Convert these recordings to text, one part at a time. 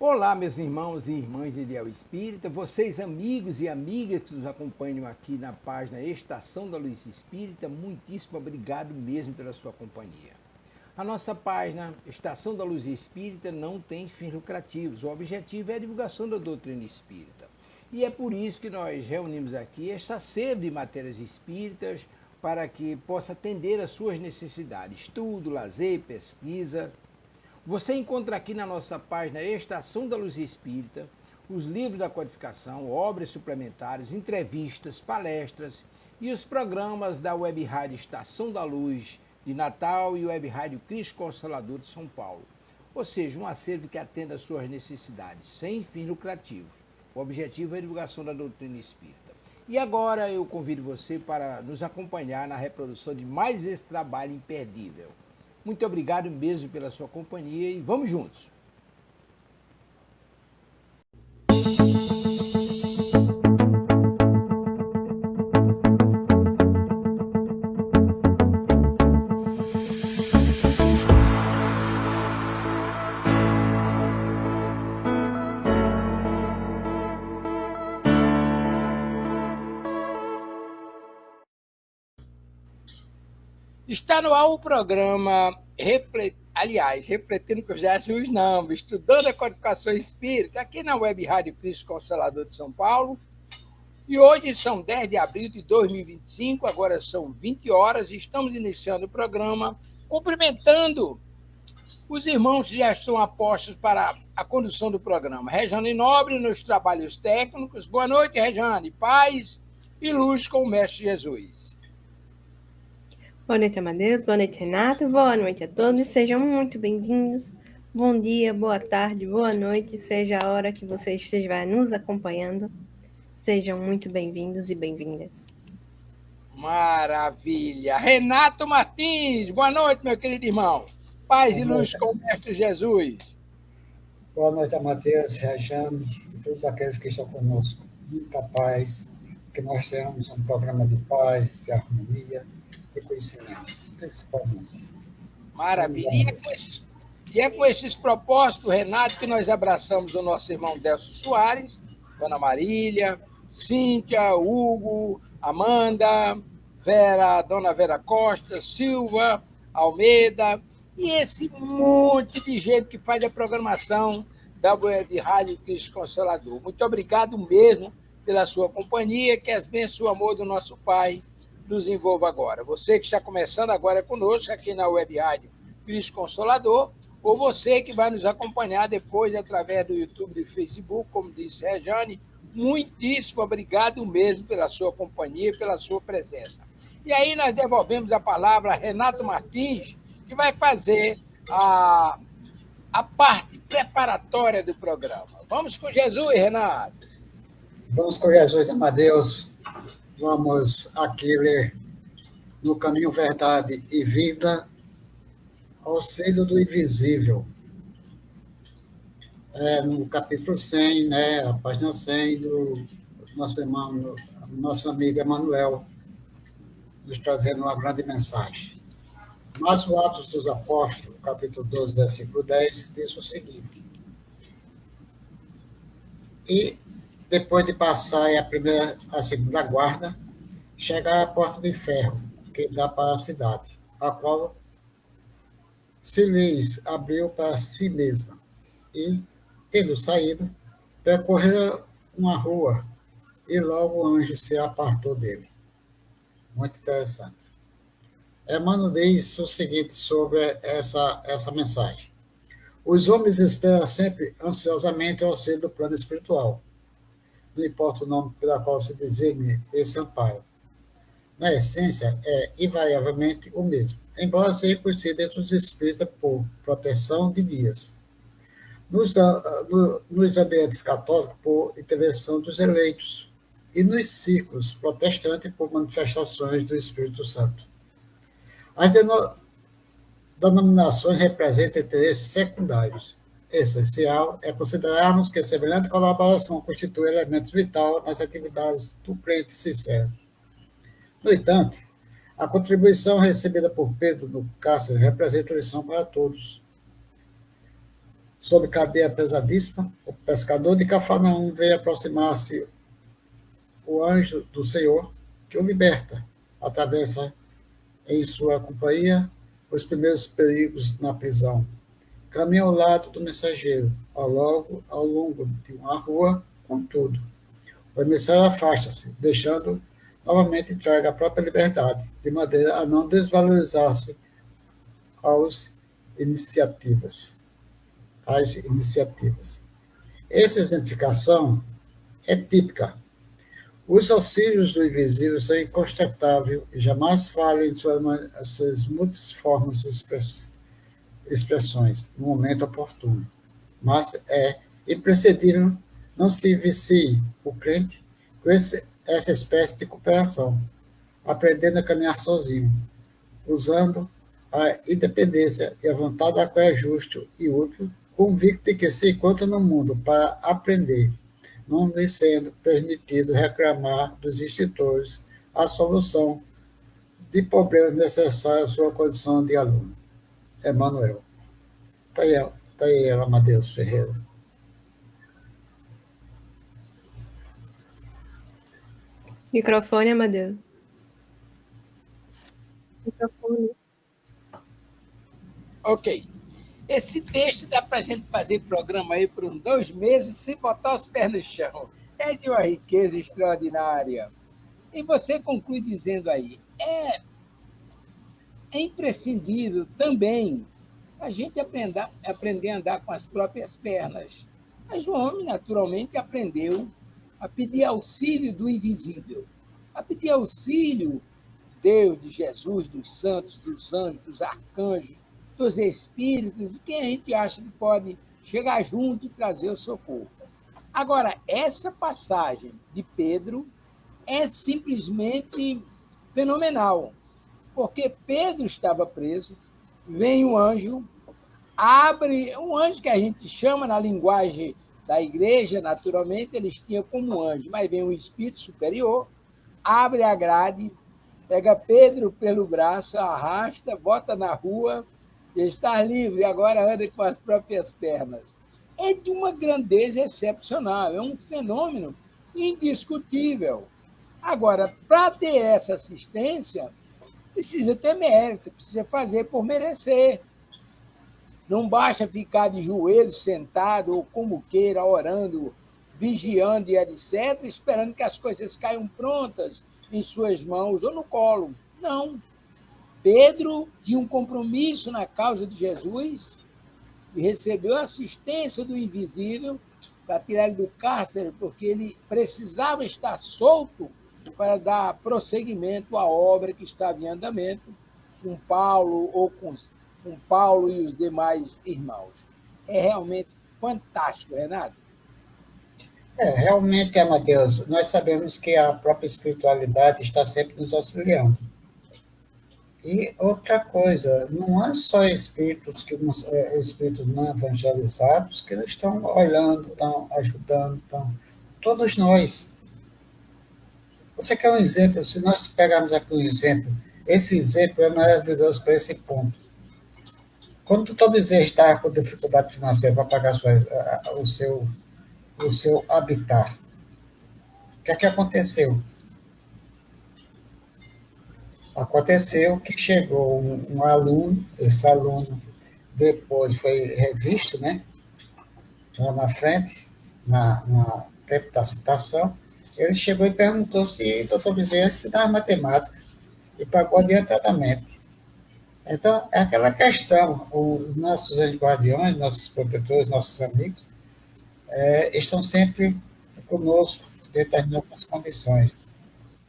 Olá, meus irmãos e irmãs de Ideal Espírita, vocês amigos e amigas que nos acompanham aqui na página Estação da Luz Espírita, muitíssimo obrigado mesmo pela sua companhia. A nossa página Estação da Luz Espírita não tem fins lucrativos, o objetivo é a divulgação da doutrina espírita. E é por isso que nós reunimos aqui esta sede de matérias espíritas para que possa atender às suas necessidades, estudo, lazer, pesquisa. Você encontra aqui na nossa página Estação da Luz Espírita os livros da codificação, obras suplementares, entrevistas, palestras e os programas da Web Rádio Estação da Luz de Natal e Web Rádio Cristo Consolador de São Paulo. Ou seja, um acervo que atenda às suas necessidades, sem fins lucrativos. O objetivo é a divulgação da doutrina espírita. E agora eu convido você para nos acompanhar na reprodução de mais esse trabalho imperdível. Muito obrigado mesmo pela sua companhia e vamos juntos! Está no ar o programa, refletindo com Jesus não, estudando a codificação espírita, aqui na Web Rádio Cristo Consolador de São Paulo. E hoje são 10 de abril de 2025, agora são 20 horas, e estamos iniciando o programa, cumprimentando os irmãos que já estão apostos para a condução do programa. Rejane Nobre nos trabalhos técnicos. Boa noite, Rejane. Paz e luz com o Mestre Jesus. Boa noite, Amadeus. Boa noite, Renato. Boa noite a todos. Sejam muito bem-vindos. Bom dia, boa tarde, boa noite, seja a hora que você esteja nos acompanhando. Sejam muito bem-vindos e bem-vindas. Maravilha. Renato Martins, boa noite, meu querido irmão. Paz e luz com o Mestre Jesus. Boa noite, Amadeus, Rejane e todos aqueles que estão conosco. Muita paz, que nós tenhamos um programa de paz, de harmonia, de conhecimento, principalmente. Maravilha. E é com esses propósitos, Renato, que nós abraçamos o nosso irmão Delcio Soares, Dona Marília, Cíntia, Hugo, Amanda, Dona Vera Costa, Silva, Almeida, e esse monte de gente que faz a programação da Web Rádio Cristo Consolador. Muito obrigado mesmo pela sua companhia, que as bênçãos e o amor do nosso Pai nos envolva agora. Você que está começando agora conosco aqui na Web Rádio Cristo Consolador, ou você que vai nos acompanhar depois através do YouTube e do Facebook, como disse Rejane, muitíssimo obrigado mesmo pela sua companhia e pela sua presença. E aí nós devolvemos a palavra a Renato Martins, que vai fazer a parte preparatória do programa. Vamos com Jesus, Renato. Vamos com Jesus, Amadeus. Vamos aqui ler No Caminho, Verdade e Vida, Auxílio do Invisível. No capítulo 100, a página 100 do nosso amigo Emanuel, nos trazendo uma grande mensagem. Mas o Atos dos Apóstolos, capítulo 12, versículo 10, diz o seguinte: E depois de passar a segunda guarda, chega à porta de ferro, que dá para a cidade, a qual se lhes abriu para si mesma, e, tendo saído, percorreu uma rua, e logo o anjo se apartou dele. Muito interessante. Emmanuel diz o seguinte sobre essa mensagem: os homens esperam sempre ansiosamente o auxílio do plano espiritual, não importa o nome pela qual se designe esse amparo. Na essência, é invariavelmente o mesmo, embora seja conhecido entre os espíritas por proteção de guias. Nos ambientes católicos, por intervenção dos eleitos, e nos círculos protestantes, por manifestações do Espírito Santo. As denominações representam interesses secundários. Essencial é considerarmos que semelhante colaboração constitui elemento vital nas atividades do crente sincero. No entanto, a contribuição recebida por Pedro no Cárcere representa lição para todos. sob cadeia pesadíssima, o pescador de Cafarnaum vê aproximar-se o anjo do Senhor, que o liberta, atravessa em sua companhia os primeiros perigos na prisão. Caminha ao lado do mensageiro, ao longo de uma rua, contudo. O emissário afasta-se, deixando novamente entregue à própria liberdade, de maneira a não desvalorizar-se às iniciativas. Essa exemplificação é típica. Os auxílios do invisível são incontestáveis e jamais falham em suas multiformes expressões no momento oportuno. Mas é imprescindível não se vicie o crente com essa espécie de cooperação, aprendendo a caminhar sozinho, usando a independência e a vontade a qual é justo e útil, convicto de que se encontra no mundo para aprender, não lhe sendo permitido reclamar dos instrutores a solução de problemas necessários à sua condição de aluno. Emmanuel. Está aí, Amadeus Ferreira. Microfone, Amadeus. Microfone. Ok. Esse texto dá para a gente fazer programa aí por uns 2 meses sem botar os pés no chão. É de uma riqueza extraordinária. E você conclui dizendo aí, é imprescindível também a gente aprender a andar com as próprias pernas. Mas o homem, naturalmente, aprendeu a pedir auxílio do invisível, a pedir auxílio Deus, de Jesus, dos santos, dos anjos, dos arcanjos, dos espíritos, de quem a gente acha que pode chegar junto e trazer o socorro. Agora, essa passagem de Pedro é simplesmente fenomenal, porque Pedro estava preso, vem um anjo, abre, um anjo que a gente chama na linguagem da igreja, naturalmente, eles tinham como anjo, mas vem um espírito superior, abre a grade, pega Pedro pelo braço, arrasta, bota na rua, está livre, agora anda com as próprias pernas. É de uma grandeza excepcional, é um fenômeno indiscutível. Agora, para ter essa assistência, precisa ter mérito, precisa fazer por merecer. Não basta ficar de joelhos sentado ou como queira, orando, vigiando e etc., esperando que as coisas caiam prontas em suas mãos ou no colo. Não. Pedro tinha um compromisso na causa de Jesus e recebeu a assistência do invisível para tirar ele do cárcere, porque ele precisava estar solto para dar prosseguimento à obra que estava em andamento com Paulo ou com Paulo e os demais irmãos. É realmente fantástico, Renato. Realmente, Amadeus, nós sabemos que a própria espiritualidade está sempre nos auxiliando. E outra coisa, não há só espíritos não evangelizados que estão olhando, estão ajudando, todos nós. Você quer um exemplo? Se nós pegarmos aqui um exemplo, esse exemplo é maravilhoso para esse ponto. Quando o Tom Bezerra está com dificuldade financeira para pagar o seu habitat, o que é que aconteceu? Aconteceu que chegou um aluno, esse aluno depois foi revisto, né, lá na frente, na tempo da citação, ele chegou e perguntou se o doutor Bezerra ensinava matemática e pagou adiantadamente. Então, é aquela questão, os nossos anjos guardiões, nossos protetores, nossos amigos, estão sempre conosco dentro das nossas condições.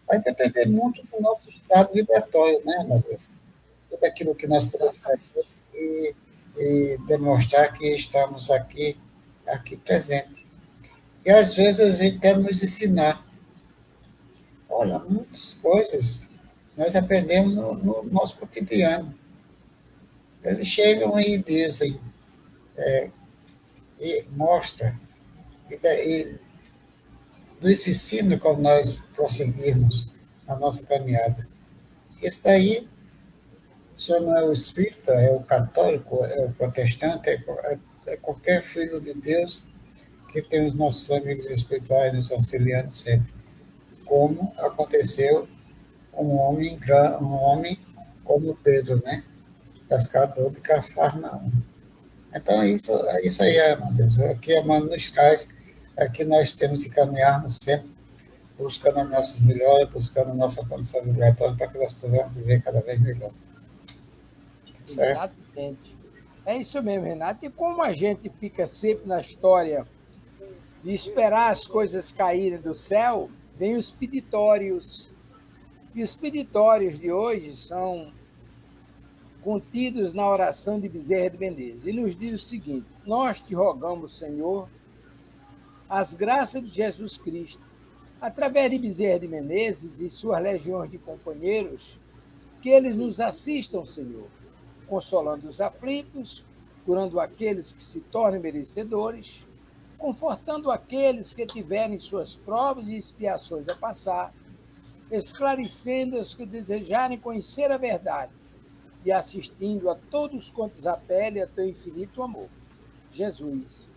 Vai depender muito do nosso estado vibratório, né, meu Deus? Tudo aquilo que nós podemos fazer e demonstrar que estamos aqui presentes. E, às vezes, a gente quer nos ensinar. Olha, muitas coisas nós aprendemos no nosso cotidiano. Eles chegam e dizem, e mostram, e nos ensinam como nós prosseguirmos na nossa caminhada. Isso daí só não é o espírita, é o católico, é o protestante, qualquer filho de Deus que tem os nossos amigos espirituais nos auxiliando sempre, como aconteceu um homem como Pedro, né? Pescador de Cafarnaum. Então, é isso aí, meu Deus. Aqui a mão nos traz, aqui nós temos que caminharmos sempre, buscando as nossas melhoras, buscando a nossa condição vibratória para que nós possamos viver cada vez melhor. Certo? Exatamente. É isso mesmo, Renato. E como a gente fica sempre na história de esperar as coisas caírem do céu, vem os peditórios. E os peditórios de hoje são contidos na oração de Bezerra de Menezes. E nos diz o seguinte: nós te rogamos, Senhor, as graças de Jesus Cristo, através de Bezerra de Menezes e suas legiões de companheiros, que eles nos assistam, Senhor, consolando os aflitos, curando aqueles que se tornem merecedores, confortando aqueles que tiverem suas provas e expiações a passar, esclarecendo os que desejarem conhecer a verdade e assistindo a todos quantos apelem a teu infinito amor. Jesus,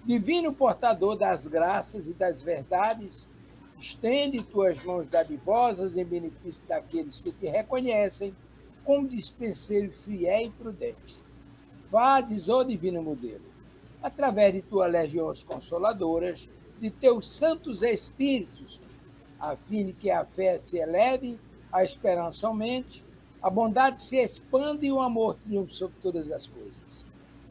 divino portador das graças e das verdades, estende tuas mãos dadivosas em benefício daqueles que te reconhecem como dispenseiro fiel e prudente. Fazes, ó divino modelo, através de tuas legiões consoladoras, de teus santos espíritos, a fim de que a fé se eleve, a esperança aumente, a bondade se expande e o amor triunfe sobre todas as coisas.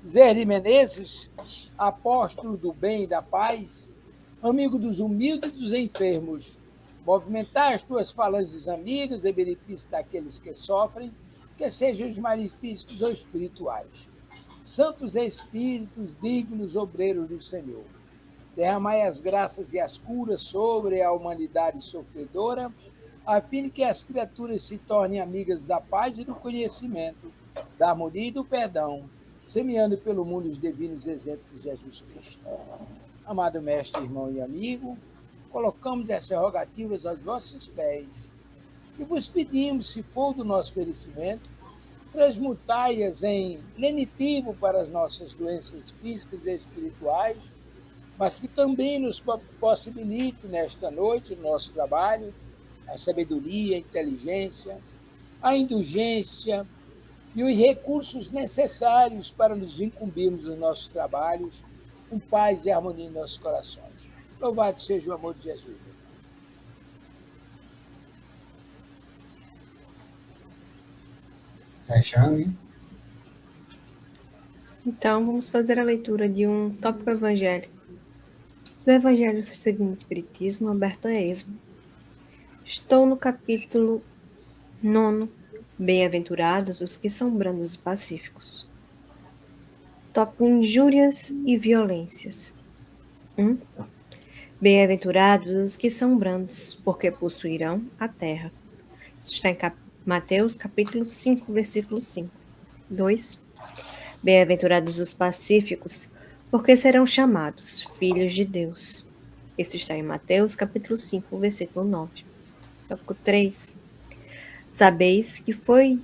Zé de Menezes, apóstolo do bem e da paz, amigo dos humildes e dos enfermos, movimentar as tuas falanges amigas em benefício daqueles que sofrem, que sejam os mais físicos ou espirituais. Santos Espíritos, dignos obreiros do Senhor, derramai as graças e as curas sobre a humanidade sofredora, a fim de que as criaturas se tornem amigas da paz e do conhecimento, da harmonia e do perdão, semeando pelo mundo os divinos exemplos de Jesus Cristo. Amado mestre, irmão e amigo, colocamos essas rogativas aos vossos pés e vos pedimos, se for do nosso merecimento, transmutai-as em lenitivo para as nossas doenças físicas e espirituais, mas que também nos possibilite nesta noite, no nosso trabalho, a sabedoria, a inteligência, a indulgência e os recursos necessários para nos incumbirmos nos nossos trabalhos com paz e harmonia em nossos corações. Louvado seja o amor de Jesus. Então, vamos fazer a leitura de um tópico evangélico. Do Evangelho segundo o Espiritismo, aberto a esmo. Estou no capítulo 9. Bem-aventurados os que são brandos e pacíficos. Tópico: injúrias e violências. 1. Bem-aventurados os que são brandos, porque possuirão a terra. Isso está em Mateus, capítulo 5, versículo 5. 2. Bem-aventurados os pacíficos, porque serão chamados filhos de Deus. Isso está em Mateus, capítulo 5, versículo 9. Tópico 3. Sabeis que foi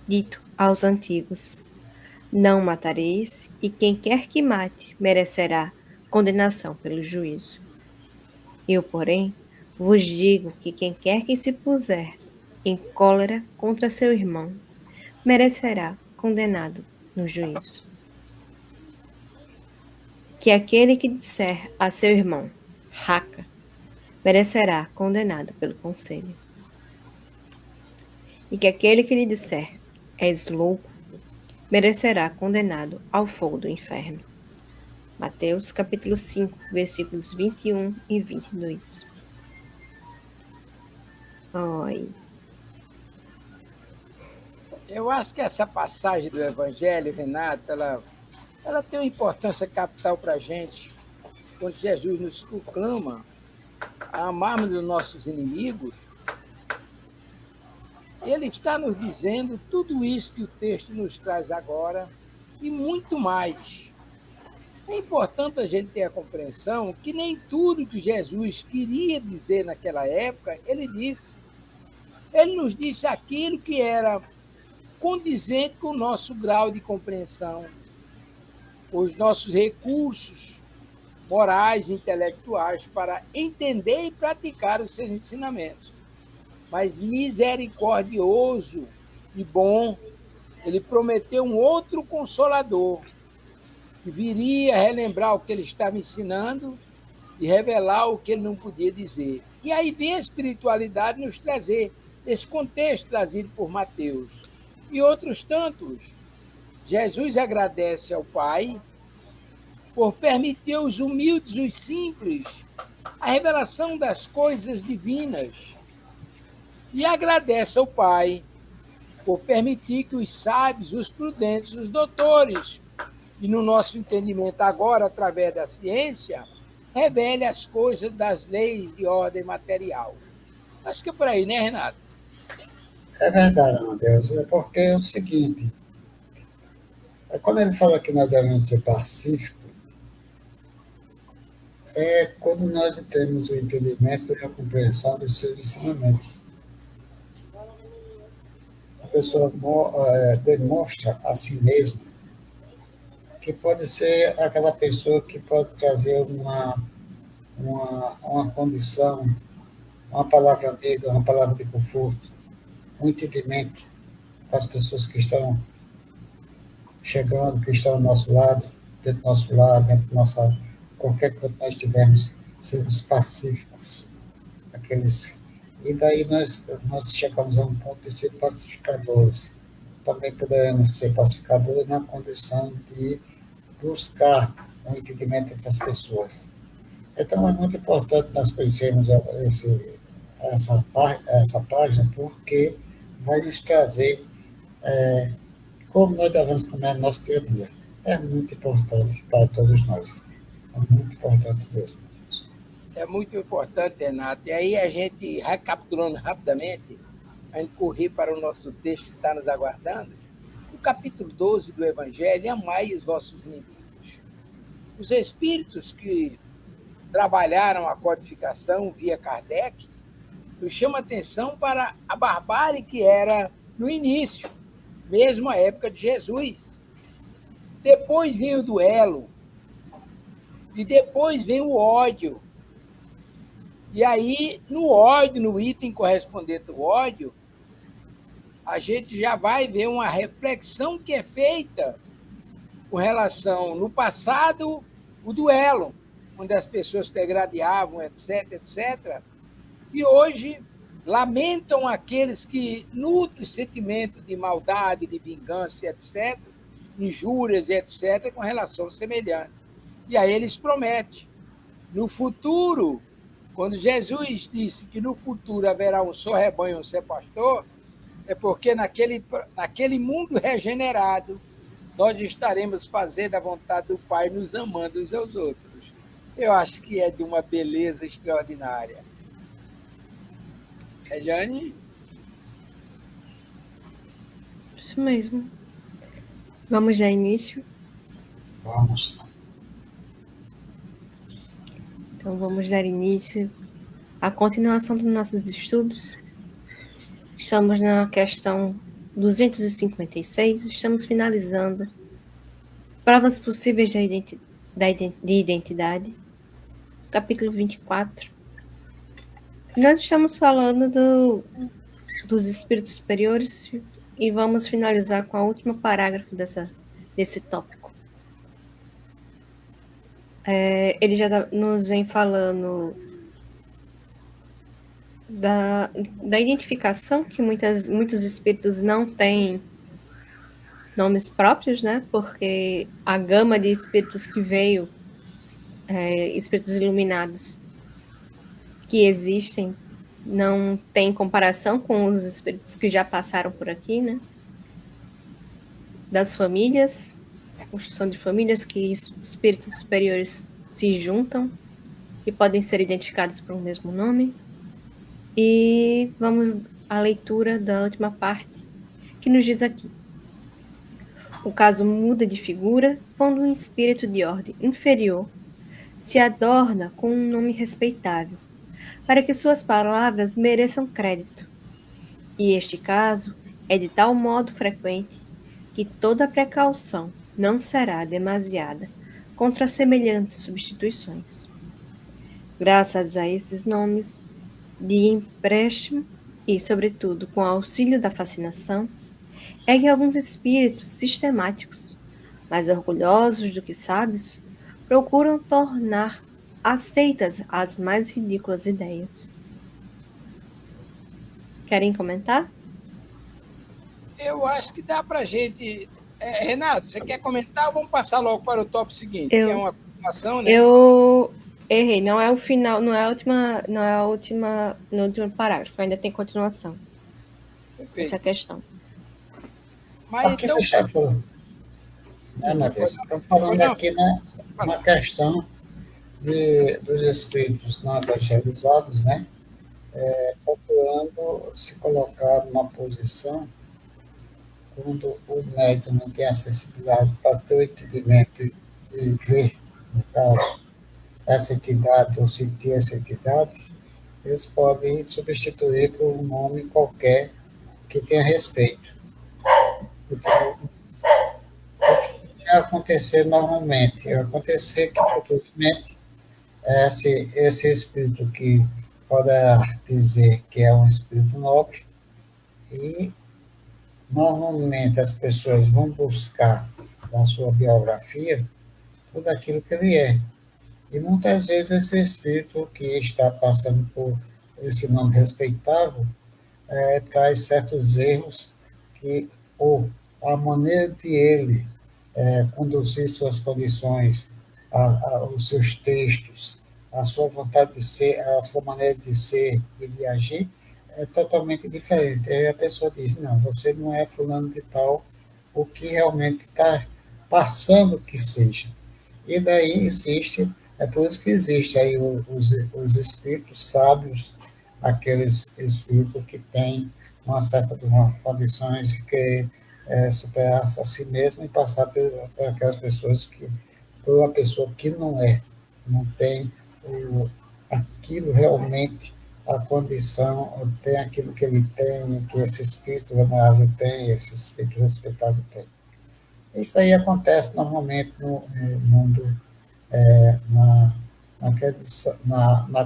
dito aos antigos: não matareis, e quem quer que mate merecerá condenação pelo juízo. Eu, porém, vos digo que quem quer que se puser em cólera contra seu irmão merecerá condenado no juízo. Que aquele que disser a seu irmão, raca, merecerá condenado pelo conselho. E que aquele que lhe disser, és louco, merecerá condenado ao fogo do inferno. Mateus, capítulo 5, versículos 21 e 22. Oi. Eu acho que essa passagem do Evangelho, Renato, ela tem uma importância capital para a gente, quando Jesus nos proclama a amarmos os nossos inimigos. Ele está nos dizendo tudo isso que o texto nos traz agora e muito mais. É importante a gente ter a compreensão que nem tudo que Jesus queria dizer naquela época, ele disse. Ele nos disse aquilo que era condizente com o nosso grau de compreensão. os nossos recursos morais e intelectuais para entender e praticar os seus ensinamentos. Mas misericordioso e bom, ele prometeu um outro consolador, que viria relembrar o que ele estava ensinando e revelar o que ele não podia dizer. E aí vem a espiritualidade nos trazer esse contexto trazido por Mateus. E outros tantos. Jesus agradece ao Pai por permitir aos humildes, os simples, a revelação das coisas divinas. E agradece ao Pai por permitir que os sábios, os prudentes, os doutores, e no nosso entendimento agora, através da ciência, revele as coisas das leis de ordem material. Acho que é por aí, né, Renato? É verdade, meu Deus. É porque é o seguinte, quando ele fala que nós devemos ser pacíficos, é quando nós temos o entendimento e a compreensão dos seus ensinamentos. A pessoa demonstra a si mesma que pode ser aquela pessoa que pode trazer uma condição, uma palavra amiga, uma palavra de conforto, um entendimento para as pessoas que estão chegando, que estão ao nosso lado, dentro do nosso lar, dentro da nossa. Qualquer coisa que nós tivermos, sermos pacíficos. E daí nós chegamos a um ponto de ser pacificadores. Também poderemos ser pacificadores na condição de buscar um entendimento entre as pessoas. Então, é muito importante nós conhecermos essa página, porque vai nos trazer como nós devemos comer no nosso dia a dia. É muito importante para todos nós. É muito importante mesmo. É muito importante, Renato. E aí a gente, recapitulando rapidamente, a gente correr para o nosso texto que está nos aguardando, o capítulo 12 do Evangelho, amai os vossos inimigos. Os espíritos que trabalharam a codificação via Kardec nos chamam a atenção para a barbárie que era no início, mesmo a época de Jesus. Depois vem o duelo, e depois vem o ódio. E aí, no ódio, no item correspondente ao ódio, a gente já vai ver uma reflexão que é feita com relação, no passado, o duelo, onde as pessoas se degradavam, etc, etc. E hoje, lamentam aqueles que nutrem sentimento de maldade, de vingança, etc., injúrias, etc., com relação semelhante. E aí eles prometem, no futuro, quando Jesus disse que no futuro haverá um só rebanho, um só pastor, é porque naquele mundo regenerado, nós estaremos fazendo a vontade do Pai, nos amando uns aos outros. Eu acho que é de uma beleza extraordinária. Jane? Isso mesmo. Vamos dar início? Vamos. Então, vamos dar início à continuação dos nossos estudos. Estamos na questão 256, estamos finalizando provas possíveis de identidade, capítulo 24. Nós estamos falando dos espíritos superiores e vamos finalizar com o último parágrafo desse tópico. Ele já nos vem falando da identificação, que muitos espíritos não têm nomes próprios, né? Porque a gama de espíritos que veio, espíritos iluminados que existem, não tem comparação com os espíritos que já passaram por aqui, né? Das famílias, construção de famílias que espíritos superiores se juntam e podem ser identificados por um mesmo nome. E vamos à leitura da última parte, que nos diz aqui: o caso muda de figura quando um espírito de ordem inferior se adorna com um nome respeitável, para que suas palavras mereçam crédito. E este caso é de tal modo frequente que toda precaução não será demasiada contra semelhantes substituições. Graças a esses nomes de empréstimo e, sobretudo, com o auxílio da fascinação, é que alguns espíritos sistemáticos, mais orgulhosos do que sábios, procuram tornar aceitas as mais ridículas ideias. Querem comentar? Eu acho que dá para a gente. Renato, você quer comentar ou vamos passar logo para o tópico seguinte? Que é uma continuação, né? Eu errei, não é o final, não é a última, no último parágrafo, ainda tem continuação. Perfeito. Essa questão. Mas Aqui então. deixar por. Né, meu Deus? Estamos falando aqui na questão dos espíritos não evangelizados, né? Procurando se colocar numa posição quando o médium não tem acessibilidade para ter o entendimento e ver, no caso, essa entidade ou sentir essa entidade, eles podem substituir por um nome qualquer que tenha respeito. Então, o que vai acontecer normalmente? Vai acontecer que futuramente esse espírito que poderá dizer que é um espírito nobre e normalmente as pessoas vão buscar na sua biografia tudo aquilo que ele é. E muitas vezes esse espírito que está passando por esse nome respeitável traz certos erros que, ou a maneira de ele conduzir suas condições, os seus textos, a sua vontade de ser, a sua maneira de ser e de agir, é totalmente diferente. Aí a pessoa diz, não, você não é fulano de tal, o que realmente está passando que seja. E daí existe, é por isso que existe aí os espíritos sábios, aqueles espíritos que têm uma certa condições de que superar-se a si mesmo e passar por aquelas pessoas que, por uma pessoa que não tem aquilo realmente, a condição, tem aquilo que ele tem, que esse espírito venerável tem, esse espírito respeitável tem. Isso aí acontece normalmente no mundo, na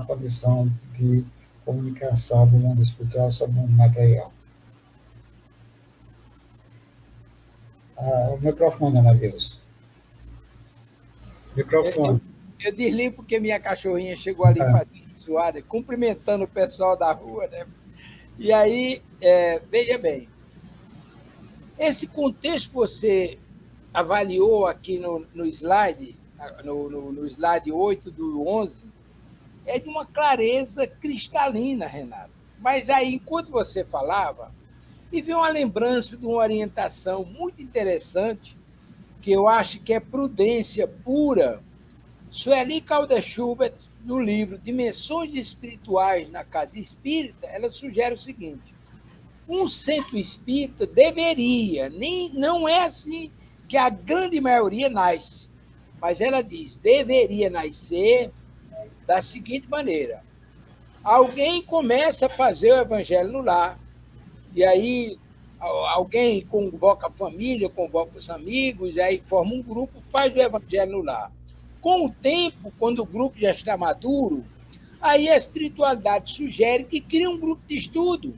condição de comunicação do mundo espiritual sobre o mundo material. O microfone, Ana Deus. Microfone. Eu desligo porque minha cachorrinha chegou ali fazendo suada, cumprimentando o pessoal da rua, né? E aí, veja bem, esse contexto que você avaliou aqui no slide, no slide 8 do 11, é de uma clareza cristalina, Renato. Mas aí, enquanto você falava, me veio uma lembrança de uma orientação muito interessante, que eu acho que é prudência pura. Sueli Calder Schubert, no livro Dimensões Espirituais na Casa Espírita, ela sugere o seguinte: um centro espírita deveria, não é assim que a grande maioria nasce, mas ela diz, deveria nascer da seguinte maneira: alguém começa a fazer o evangelho no lar, e aí alguém convoca a família, convoca os amigos, e aí forma um grupo, faz o evangelho no lar. Com o tempo, quando o grupo já está maduro, aí a espiritualidade sugere que cria um grupo de estudo.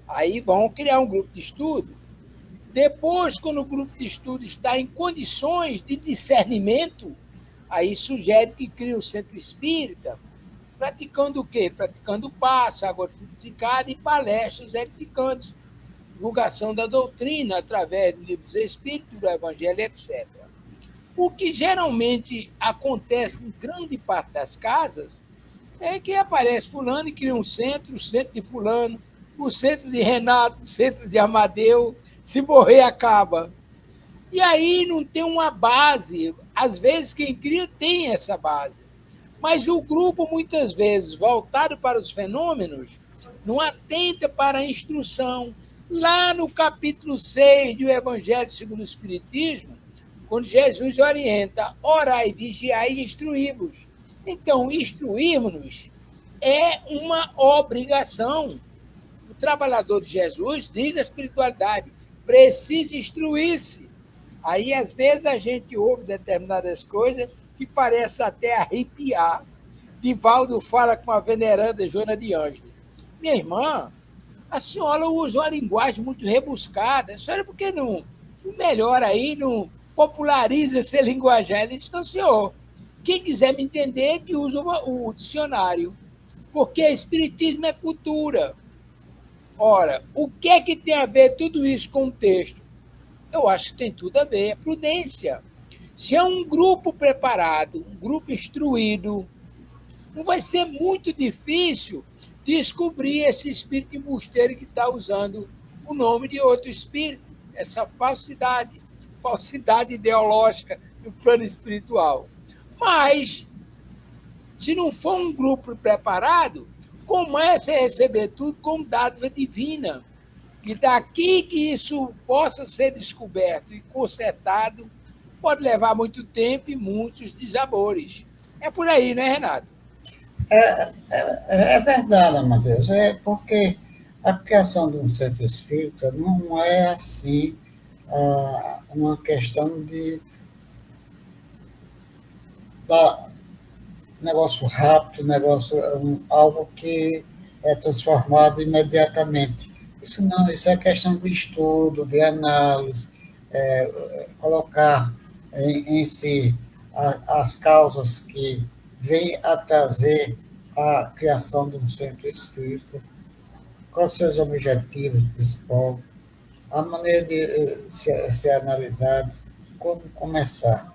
Aí vão criar um grupo de estudo. Depois, quando o grupo de estudo está em condições de discernimento, aí sugere que cria um centro espírita, praticando o quê? Praticando passe, água frutificada e palestras edificantes, divulgação da doutrina através dos livros espíritos, do evangelho, etc. O que geralmente acontece em grande parte das casas é que aparece fulano e cria um centro, o centro de fulano, o centro de Renato, o centro de Amadeu, se morrer acaba. E aí não tem uma base, às vezes quem cria tem essa base, mas o grupo muitas vezes voltado para os fenômenos não atenta para a instrução. Lá no capítulo 6 do Evangelho segundo o Espiritismo, quando Jesus orienta, orai, vigiai e instruí-vos. Então, instruirmos-nos é uma obrigação. O trabalhador de Jesus, diz a espiritualidade, precisa instruir-se. Aí, às vezes, a gente ouve determinadas coisas que parece até arrepiar. Divaldo fala com a veneranda Joana de Ângeles. Minha irmã, a senhora usa uma linguagem muito rebuscada. A senhora, por que não melhora aí, não populariza esse linguajar? Ele disse, não, senhor. Quem quiser me entender, que use o dicionário. Porque espiritismo é cultura. Ora, o que é que tem a ver tudo isso com o texto? Eu acho que tem tudo a ver. É prudência. Se é um grupo preparado, um grupo instruído, não vai ser muito difícil descobrir esse espírito embusteiro que está usando o nome de outro espírito. Essa falsidade ideológica no plano espiritual. Mas, se não for um grupo preparado, comece a receber tudo como dádiva divina. E daqui que isso possa ser descoberto e consertado, pode levar muito tempo e muitos desabores. É por aí, né, Renato? É verdade, Amadeus. É porque a criação de um centro espírita não é assim uma questão de negócio rápido, algo que é transformado imediatamente. Isso não, isso é questão de estudo, de análise, colocar em si as causas que vêm a trazer a criação de um centro espírita, quais são os objetivos principais, a maneira de ser analisado, como começar.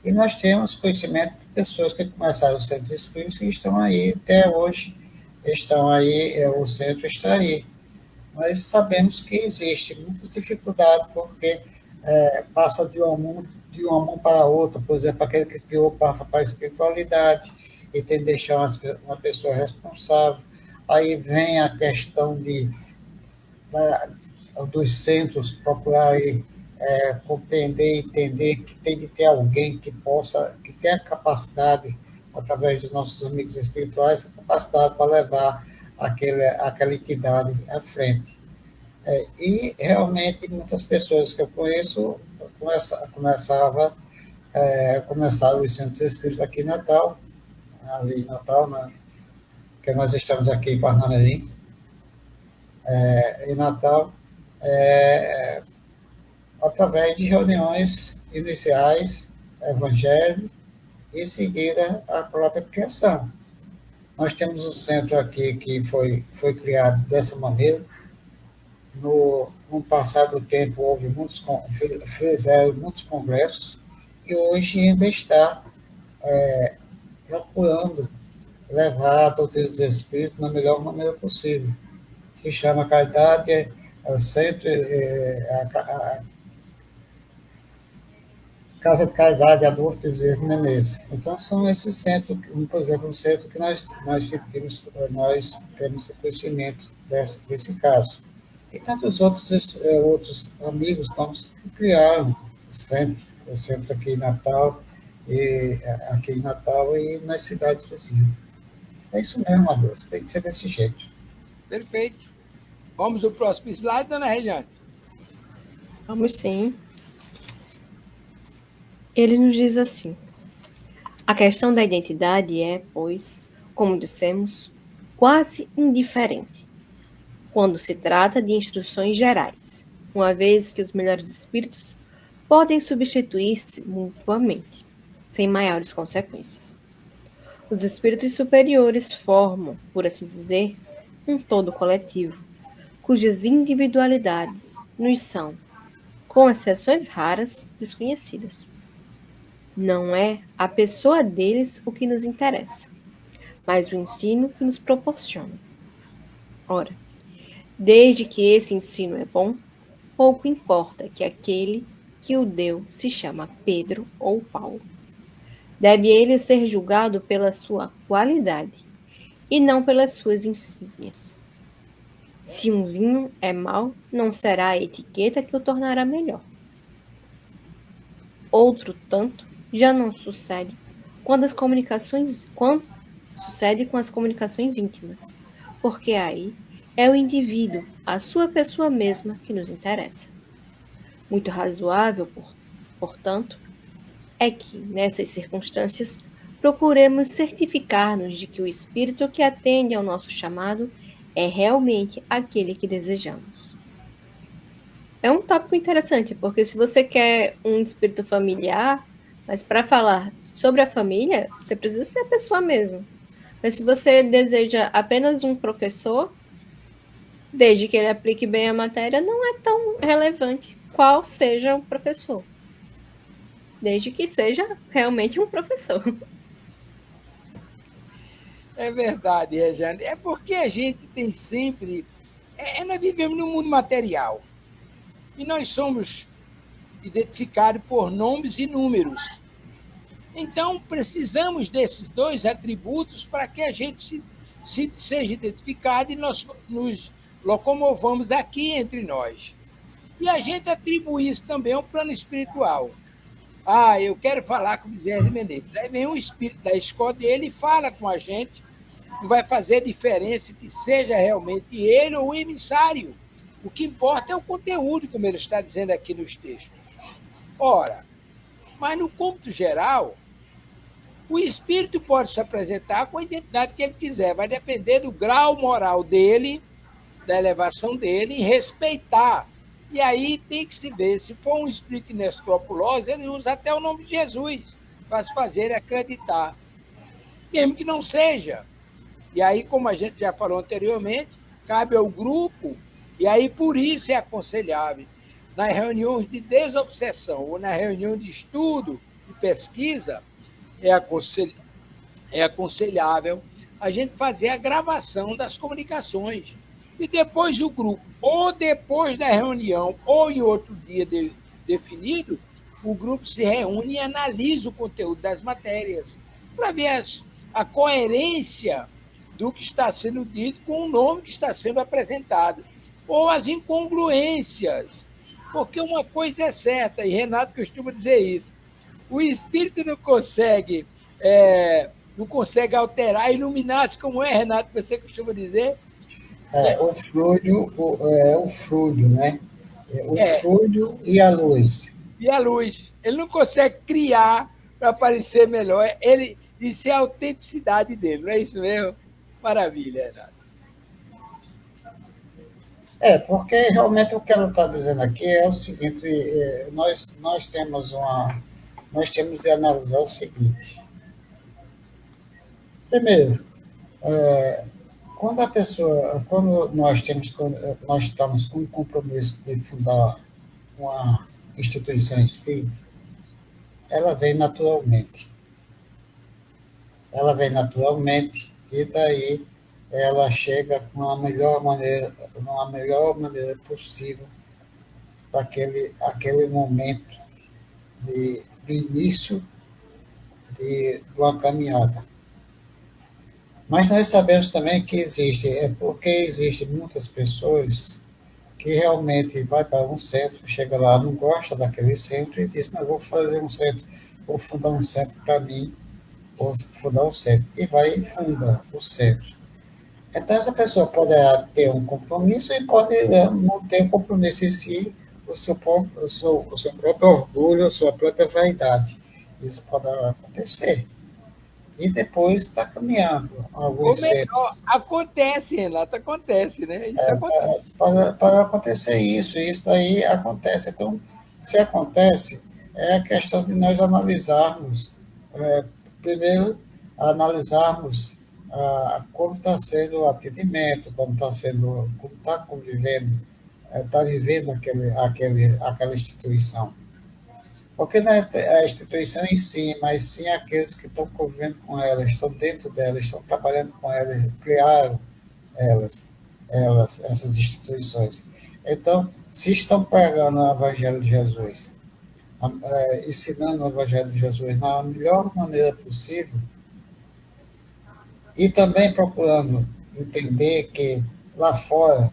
E nós temos conhecimento de pessoas que começaram o centro espírita e estão aí até hoje, o centro está aí. Mas sabemos que existe muitas dificuldades, porque passa de uma mão para a outra. Por exemplo, aquele que criou passa para a espiritualidade e tem que deixar uma pessoa responsável. Aí vem a questão dos centros, procurar compreender e entender que tem de ter alguém que tenha capacidade, através dos nossos amigos espirituais, a capacidade para levar aquela entidade à frente. E realmente muitas pessoas que eu conheço começaram os centros espíritas aqui em Natal, ali em Natal, né? Que nós estamos aqui em Parnamirim, em Natal, através de reuniões iniciais, evangelho, e em seguida a própria criação. Nós temos um centro aqui que foi criado dessa maneira. No passado tempo houve fizeram muitos congressos e hoje ainda está procurando levar a doutrina dos espíritos da melhor maneira possível. Se chama Caridade, o centro, a Casa de Caridade Adolfo Bezerra de Menezes. Então, são esses centros, por exemplo, um centro que nós temos conhecimento desse caso. E tantos outros amigos nossos que criaram o centro aqui em Natal, e nas cidades vizinhas. É isso mesmo, Adeus, tem que ser desse jeito. Perfeito. Vamos ao próximo slide, dona Regiane? Vamos sim. Ele nos diz assim: a questão da identidade é, pois, como dissemos, quase indiferente quando se trata de instruções gerais, uma vez que os melhores espíritos podem substituir-se mutuamente, sem maiores consequências. Os espíritos superiores formam, por assim dizer, um todo coletivo, cujas individualidades nos são, com exceções raras, desconhecidas. Não é a pessoa deles o que nos interessa, mas o ensino que nos proporciona. Ora, desde que esse ensino é bom, pouco importa que aquele que o deu se chama Pedro ou Paulo. Deve ele ser julgado pela sua qualidade e não pelas suas insígnias. Se um vinho é mau, não será a etiqueta que o tornará melhor. Outro tanto já não sucede sucede com as comunicações íntimas, porque aí é o indivíduo, a sua pessoa mesma, que nos interessa. Muito razoável, portanto, é que, nessas circunstâncias, procuremos certificar-nos de que o espírito que atende ao nosso chamado é realmente aquele que desejamos. É um tópico interessante, porque se você quer um espírito familiar, mas para falar sobre a família, você precisa ser a pessoa mesmo. Mas se você deseja apenas um professor, desde que ele aplique bem a matéria, não é tão relevante qual seja o professor. Desde que seja realmente um professor. É verdade, Rejane. É porque a gente tem sempre. Nós vivemos num mundo material. E nós somos identificados por nomes e números. Então, precisamos desses dois atributos para que a gente seja identificado e nós nos locomovamos aqui entre nós. E a gente atribui isso também ao plano espiritual. Ah, eu quero falar com o Bezerra de Menezes. Aí vem um espírito da escola dele e fala com a gente. Não vai fazer diferença que seja realmente ele ou o emissário. O que importa é o conteúdo, como ele está dizendo aqui nos textos. Ora, mas no cômputo geral, o espírito pode se apresentar com a identidade que ele quiser. Vai depender do grau moral dele, da elevação dele, e respeitar. E aí tem que se ver, se for um espírito inescrupuloso, ele usa até o nome de Jesus para se fazer acreditar. Mesmo que não seja. E aí, como a gente já falou anteriormente, cabe ao grupo, e aí por isso é aconselhável, nas reuniões de desobsessão ou na reunião de estudo e pesquisa, é aconselhável a gente fazer a gravação das comunicações. E depois do grupo, ou depois da reunião, ou em outro dia definido, o grupo se reúne e analisa o conteúdo das matérias, para ver a coerência do que está sendo dito com o nome que está sendo apresentado, ou as incongruências. Porque uma coisa é certa, e Renato costuma dizer isso, o espírito não consegue alterar, iluminar-se, como é, Renato, que você costuma dizer. O fluido, né? O fluido e a luz. E a luz. Ele não consegue criar para parecer melhor. Isso é a autenticidade dele, não é isso mesmo? Maravilha, Renato. Porque realmente o que ela está dizendo aqui é o seguinte, nós temos de analisar o seguinte. Primeiro, quando nós estamos com o compromisso de fundar uma instituição espírita, ela vem naturalmente. E daí ela chega com a melhor maneira possível para aquele momento de início de uma caminhada. Mas nós sabemos também que existem muitas pessoas que realmente vai para um centro, chega lá, não gosta daquele centro e diz, não, vou fazer um centro, vou fundar um centro para mim, vou fundar um centro. E vai e funda o centro. Então, essa pessoa pode ter um compromisso e pode não ter um compromisso em si, o seu próprio orgulho, a sua própria vaidade. Isso pode acontecer. E depois está caminhando. Ou melhor, acontece, Renato, acontece, né? Isso acontece. Para acontecer isso aí acontece. Então, se acontece, é a questão de nós analisarmos, primeiro, analisarmos como está sendo o atendimento, como está convivendo, está vivendo aquela instituição. Porque não é a instituição em si, mas sim aqueles que estão convivendo com ela, estão dentro dela, estão trabalhando com ela, criaram essas instituições. Então, se estão pregando o Evangelho de Jesus, ensinando o Evangelho de Jesus na melhor maneira possível, e também procurando entender que lá fora,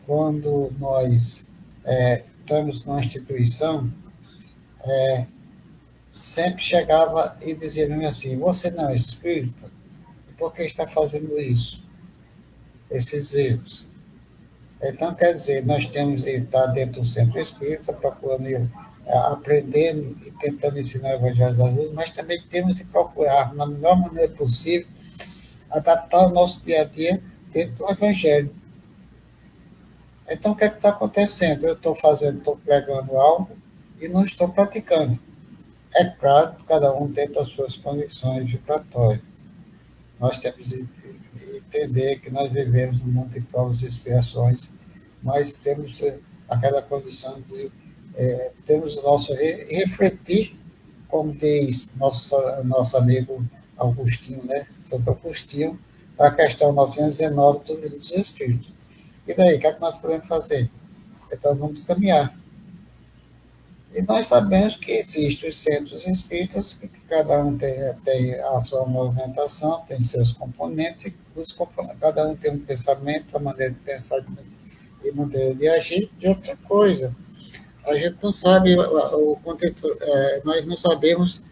quando nós estamos numa instituição, sempre chegava e dizia assim, você não é espírita? Por que está fazendo isso? Esses erros. Então, quer dizer, nós temos de estar dentro do centro espírita, procurando aprendendo e tentando ensinar o Evangelho às luzes, mas também temos de procurar, na melhor maneira possível, adaptar o nosso dia a dia dentro do Evangelho. Então, o que é que está acontecendo? Eu estou pregando algo e não estou praticando. É claro que cada um tem as suas condições vibratórias. Nós temos de entender que nós vivemos num mundo de provas e expiações, mas temos aquela condição de temos nosso refletir, como diz nosso amigo Agostinho, né? Santo Agostinho, a questão 919 do Livro dos Espíritos. E daí, o que é que nós podemos fazer? Então, vamos caminhar. E nós sabemos que existem os centros espíritas, que cada um tem a sua movimentação, tem seus componentes, e cada um tem um pensamento, a maneira de pensar e maneira de agir, e outra coisa. A gente não sabe o conteúdo, nós não sabemos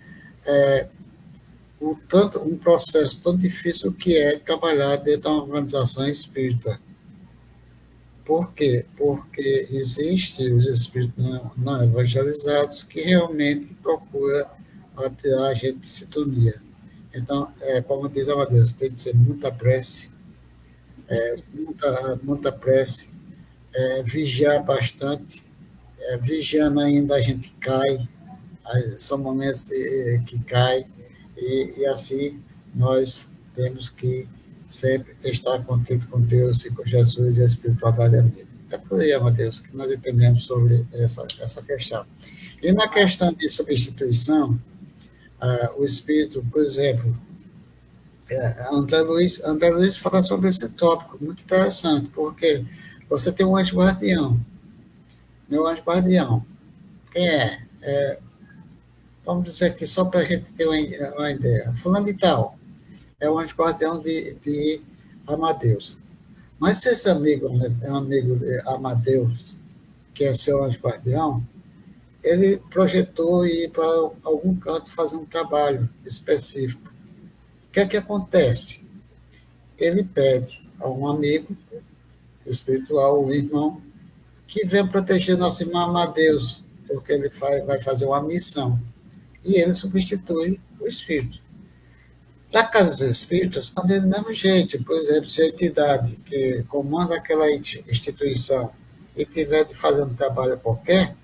um processo tão difícil que é trabalhar dentro de uma organização espírita. Por quê? Porque existem os espíritos não evangelizados que realmente procuram tirar a gente de sintonia. Então, como diz Amadeus, tem que ser muita prece, muita prece, vigiar bastante, vigiando ainda a gente cai, são momentos que cai, e assim nós temos que sempre estar contente com Deus e com Jesus e a espiritualidade amiga. É por aí, Amadeus, que nós entendemos sobre essa questão. E na questão de substituição, o espírito, por exemplo, André Luiz fala sobre esse tópico, muito interessante, porque você tem um anjo guardião. Meu anjo guardião, quem é? Vamos dizer aqui, só para a gente ter uma ideia. Fulano de tal é o anjo guardião de Amadeus. Mas se esse amigo é um amigo de Amadeus, que é seu anjo guardião, ele projetou ir para algum canto fazer um trabalho específico. O que é que acontece? Ele pede a um amigo espiritual, um irmão, que venha proteger nosso irmão Amadeus, porque ele vai fazer uma missão. E ele substitui o espírito. Na casa dos espíritos, também do mesmo jeito. Por exemplo, se a entidade que comanda aquela instituição e tiver de fazer um trabalho qualquer,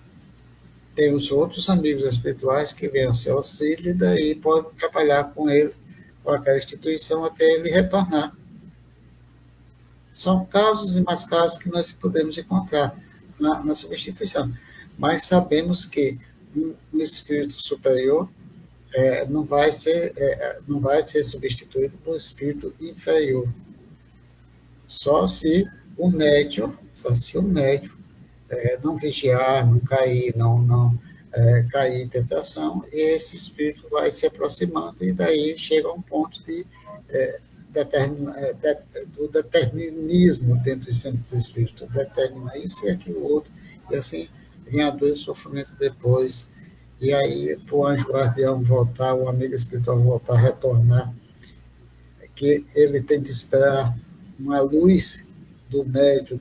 tem os outros amigos espirituais que vêm ao seu auxílio e daí pode trabalhar com ele, com aquela instituição, até ele retornar. São casos e mais casos que nós podemos encontrar na substituição. Mas sabemos que um espírito superior não vai ser substituído por um espírito inferior. Só se o médium não vigiar, não cair, não cair em tentação, e esse espírito vai se aproximando, e daí chega a um ponto do determinismo dentro dos centros espíritos, determina isso e aquilo outro, e assim vem a dor e o sofrimento depois. E aí, para o anjo guardião voltar, o amigo espiritual voltar, retornar, que ele tem de esperar uma luz do médium,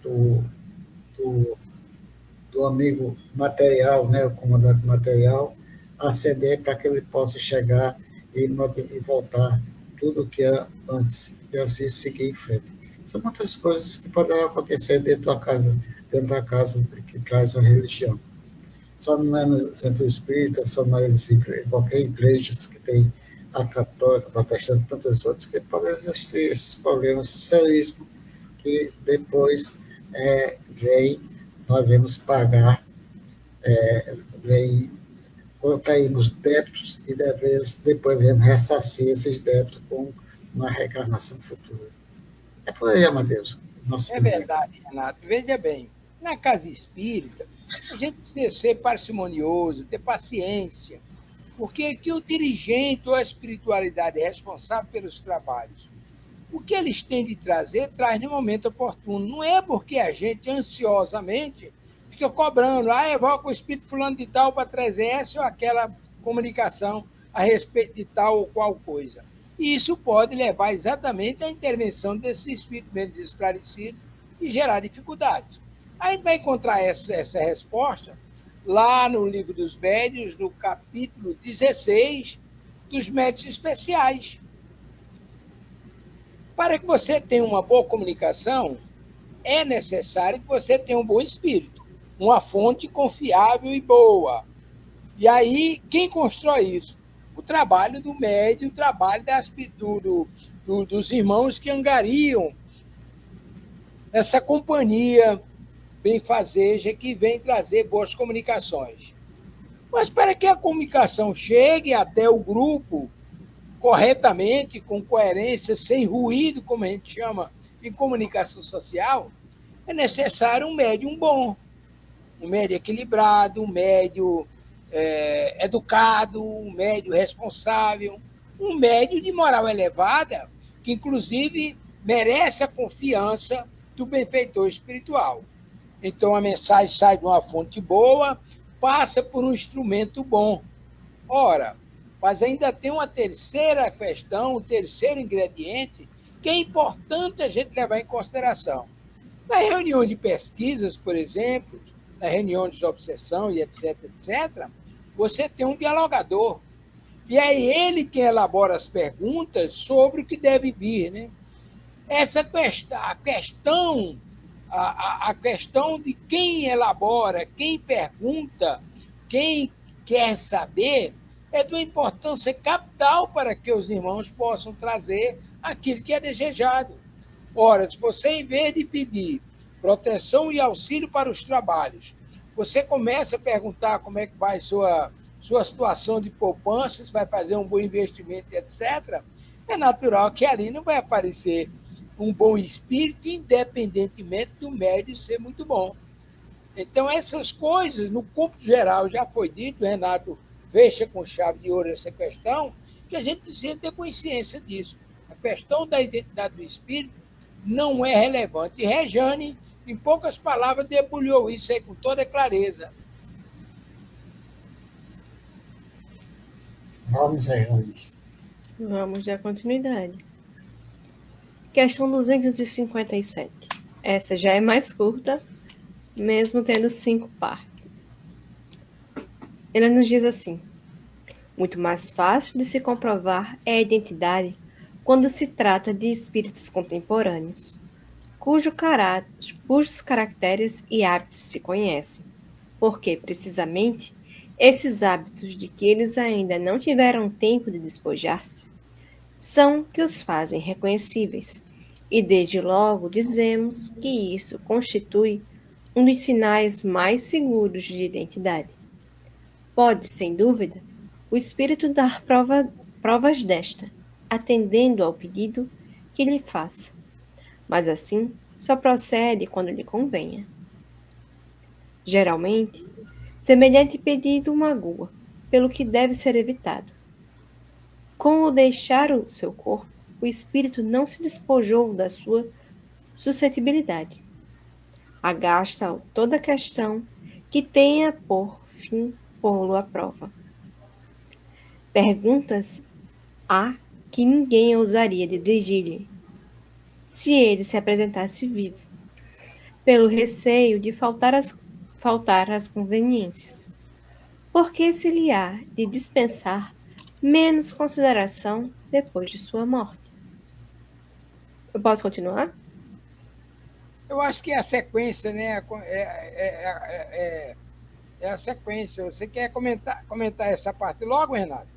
do amigo material, né, o comandante material, acender para que ele possa chegar e voltar tudo o que era antes, e assim seguir em frente. São muitas coisas que podem acontecer dentro da casa que traz a religião. Só não é no centro espírita, só mais qualquer igreja que tem a católica, a protestante, tantas outras, que podem existir esses problemas seríssimos que depois nós vamos pagar, caímos débitos e depois vamos ressarcir esses débitos com uma reencarnação futura. É por aí, Amadeus. É verdade, Renato. Veja bem, na casa espírita, a gente precisa ser parcimonioso, ter paciência, porque que o dirigente ou a espiritualidade é responsável pelos trabalhos. O que eles têm de trazer, traz no momento oportuno. Não é porque a gente ansiosamente fica cobrando, eu vou com o espírito fulano de tal para trazer essa ou aquela comunicação a respeito de tal ou qual coisa. E isso pode levar exatamente à intervenção desse espírito menos esclarecido e gerar dificuldades. A gente vai encontrar essa resposta lá no Livro dos Médiuns, no capítulo 16 dos Médiuns Especiais. Para que você tenha uma boa comunicação, é necessário que você tenha um bom espírito, uma fonte confiável e boa. E aí, quem constrói isso? O trabalho do médium, o trabalho dos irmãos que angariam essa companhia benfazeja que vem trazer boas comunicações. Mas para que a comunicação chegue até o grupo corretamente, com coerência, sem ruído, como a gente chama em comunicação social, é necessário um médium bom, um médium equilibrado, um médium educado, um médium responsável, um médium de moral elevada, que inclusive merece a confiança do benfeitor espiritual. Então a mensagem sai de uma fonte boa, passa por um instrumento bom. Ora, mas ainda tem uma terceira questão, um terceiro ingrediente, que é importante a gente levar em consideração. Na reunião de pesquisas, por exemplo, na reunião de obsessão e etc., você tem um dialogador. E é ele quem elabora as perguntas sobre o que deve vir, né? A questão de quem elabora, quem pergunta, quem quer saber, é de uma importância capital para que os irmãos possam trazer aquilo que é desejado. Ora, se você, em vez de pedir proteção e auxílio para os trabalhos, você começa a perguntar como é que vai sua situação de poupança, se vai fazer um bom investimento, etc., é natural que ali não vai aparecer um bom espírito, independentemente do médium ser muito bom. Então, essas coisas, no cômputo geral, já foi dito, o Renato fecha com chave de ouro essa questão, que a gente precisa ter consciência disso. A questão da identidade do espírito não é relevante. E Rejane, em poucas palavras, debulhou isso aí com toda clareza. Vamos, Rejane. Vamos dar continuidade. Questão 257. Essa já é mais curta, mesmo tendo 5 partes. Ela nos diz assim: muito mais fácil de se comprovar é a identidade quando se trata de espíritos contemporâneos, cujos caracteres e hábitos se conhecem, porque, precisamente, esses hábitos de que eles ainda não tiveram tempo de despojar-se são que os fazem reconhecíveis, e desde logo dizemos que isso constitui um dos sinais mais seguros de identidade. Pode, sem dúvida, o espírito dar provas desta, atendendo ao pedido que lhe faça, mas assim só procede quando lhe convenha. Geralmente, semelhante pedido o magoa, pelo que deve ser evitado. Com o deixar o seu corpo, o espírito não se despojou da sua suscetibilidade. Agasta toda questão que tenha por fim pô-lo à prova. Perguntas há que ninguém ousaria dirigir-lhe, se ele se apresentasse vivo, pelo receio de faltar às conveniências, porque se lhe há de dispensar menos consideração depois de sua morte. Eu posso continuar? Eu acho que é a sequência, né? É a sequência. Você quer comentar essa parte logo, Renato?